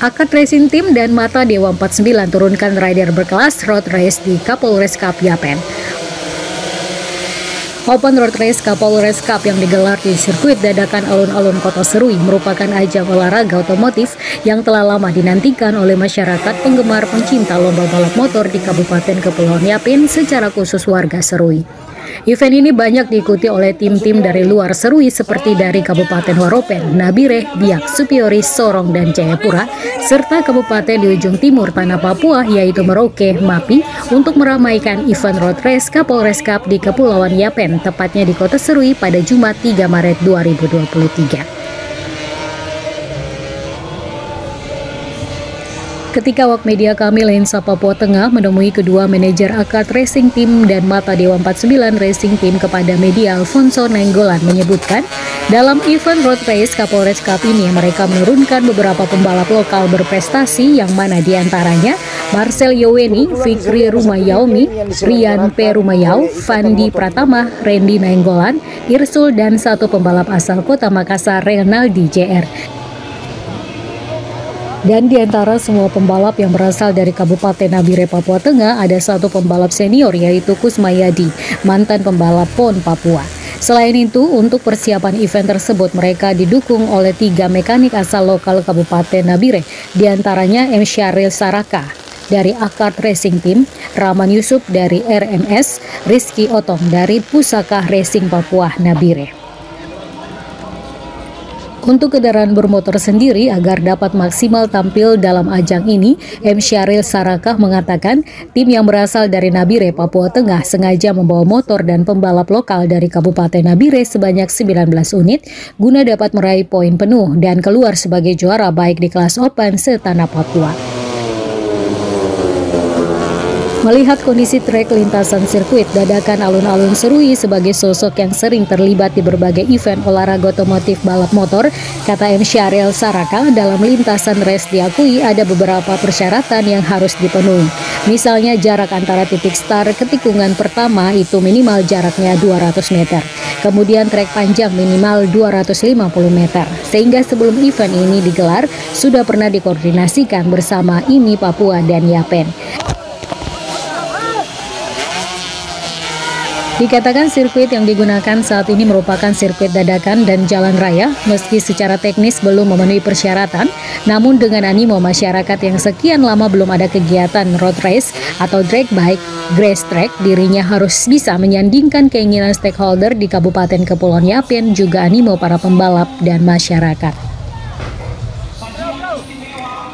Akad Racing Team dan Mata Dewa 49 turunkan rider berkelas road race di Kapolres Cup Yapen. Open Road Race Kapolres Cup yang digelar di sirkuit dadakan alun-alun Kota Serui merupakan ajang olahraga otomotif yang telah lama dinantikan oleh masyarakat penggemar pencinta lomba balap motor di Kabupaten Kepulauan Yapen, secara khusus warga Serui. Event ini banyak diikuti oleh tim-tim dari luar Serui seperti dari Kabupaten Waropen, Nabire, Biak, Supiori, Sorong, dan Jayapura, serta kabupaten di ujung timur tanah Papua yaitu Merauke, Mapi, untuk meramaikan event road race Kapolres Cup di Kepulauan Yapen, tepatnya di Kota Serui pada Jumat 3 Maret 2023. Ketika awak media kami Lensa Papua Tengah menemui kedua manajer akad Racing Team dan Mata Dewa 49 Racing Team kepada media, Alfonso Nainggolan menyebutkan dalam event road race Kapolres Cup ini mereka menurunkan beberapa pembalap lokal berprestasi yang mana diantaranya Marcel Yoweni, Fikri Rumayaumi, Rian P. Rumayau, Fandi Pratama, Randy Nainggolan, Irsul, dan satu pembalap asal kota Makassar, Renaldi JR. Dan di antara semua pembalap yang berasal dari Kabupaten Nabire, Papua Tengah, ada satu pembalap senior yaitu Kusmayadi, mantan pembalap PON Papua. Selain itu, untuk persiapan event tersebut mereka didukung oleh 3 mekanik asal lokal Kabupaten Nabire, di antaranya M. Syahril Saraka dari Akad Racing Team, Rahman Yusuf dari RMS, Rizky Otong dari Pusaka Racing Papua Nabire. Untuk kendaraan bermotor sendiri agar dapat maksimal tampil dalam ajang ini, M. Syahril Sarakah mengatakan tim yang berasal dari Nabire, Papua Tengah sengaja membawa motor dan pembalap lokal dari Kabupaten Nabire sebanyak 19 unit guna dapat meraih poin penuh dan keluar sebagai juara baik di kelas open setanah Papua. Melihat kondisi trek lintasan sirkuit dadakan alun-alun Serui sebagai sosok yang sering terlibat di berbagai event olahraga otomotif balap motor, kata M. Syahril Saraka, dalam lintasan race diakui ada beberapa persyaratan yang harus dipenuhi. Misalnya jarak antara titik start ke tikungan pertama itu minimal jaraknya 200 meter. Kemudian trek panjang minimal 250 meter. Sehingga sebelum event ini digelar, sudah pernah dikoordinasikan bersama IMI Papua dan Yapen. Dikatakan sirkuit yang digunakan saat ini merupakan sirkuit dadakan dan jalan raya, meski secara teknis belum memenuhi persyaratan, namun dengan animo masyarakat yang sekian lama belum ada kegiatan road race atau drag bike, grass track, dirinya harus bisa menyandingkan keinginan stakeholder di Kabupaten Kepulauan Yapen, juga animo para pembalap dan masyarakat.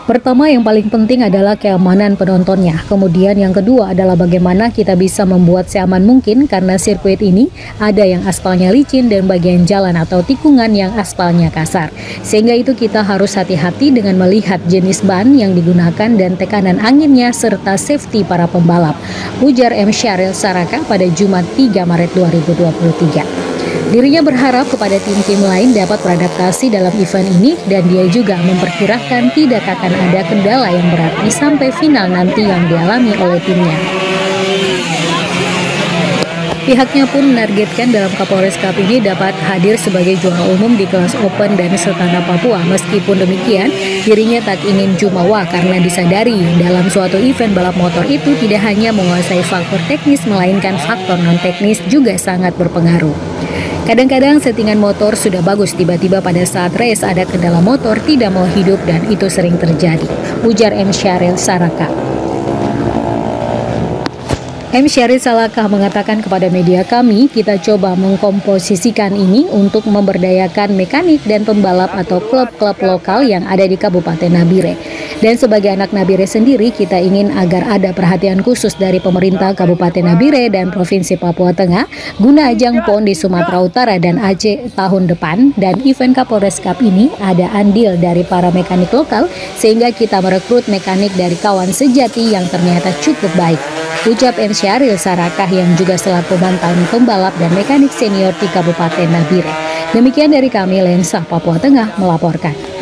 Pertama, yang paling penting adalah keamanan penontonnya. Kemudian yang kedua adalah bagaimana kita bisa membuat seaman mungkin karena sirkuit ini ada yang aspalnya licin dan bagian jalan atau tikungan yang aspalnya kasar. Sehingga itu kita harus hati-hati dengan melihat jenis ban yang digunakan dan tekanan anginnya serta safety para pembalap, ujar M. Syahril Saraka pada Jumat 3 Maret 2023. Dirinya berharap kepada tim-tim lain dapat beradaptasi dalam event ini dan dia juga memperkirakan tidak akan ada kendala yang berarti sampai final nanti yang dialami oleh timnya. Pihaknya pun menargetkan dalam Kapolres Cup ini dapat hadir sebagai juara umum di kelas open dan setanah Papua. Meskipun demikian, dirinya tak ingin jumawa karena disadari dalam suatu event balap motor itu tidak hanya menguasai faktor teknis melainkan faktor non-teknis juga sangat berpengaruh. Kadang-kadang settingan motor sudah bagus, tiba-tiba pada saat race ada kendala motor tidak mau hidup dan itu sering terjadi, ujar M. Syahril Saraka. M. Syahril Saraka mengatakan kepada media kami, kita coba mengkomposisikan ini untuk memberdayakan mekanik dan pembalap atau klub-klub lokal yang ada di Kabupaten Nabire. Dan sebagai anak Nabire sendiri, kita ingin agar ada perhatian khusus dari pemerintah Kabupaten Nabire dan Provinsi Papua Tengah guna ajang PON di Sumatera Utara dan Aceh tahun depan. Dan event Kapolres Cup ini ada andil dari para mekanik lokal sehingga kita merekrut mekanik dari kawan sejati yang ternyata cukup baik, ucap M. Syahril Sarakah yang juga selaku mantan pembalap dan mekanik senior di Kabupaten Nabire. Demikian dari kami, Lensa Papua Tengah melaporkan.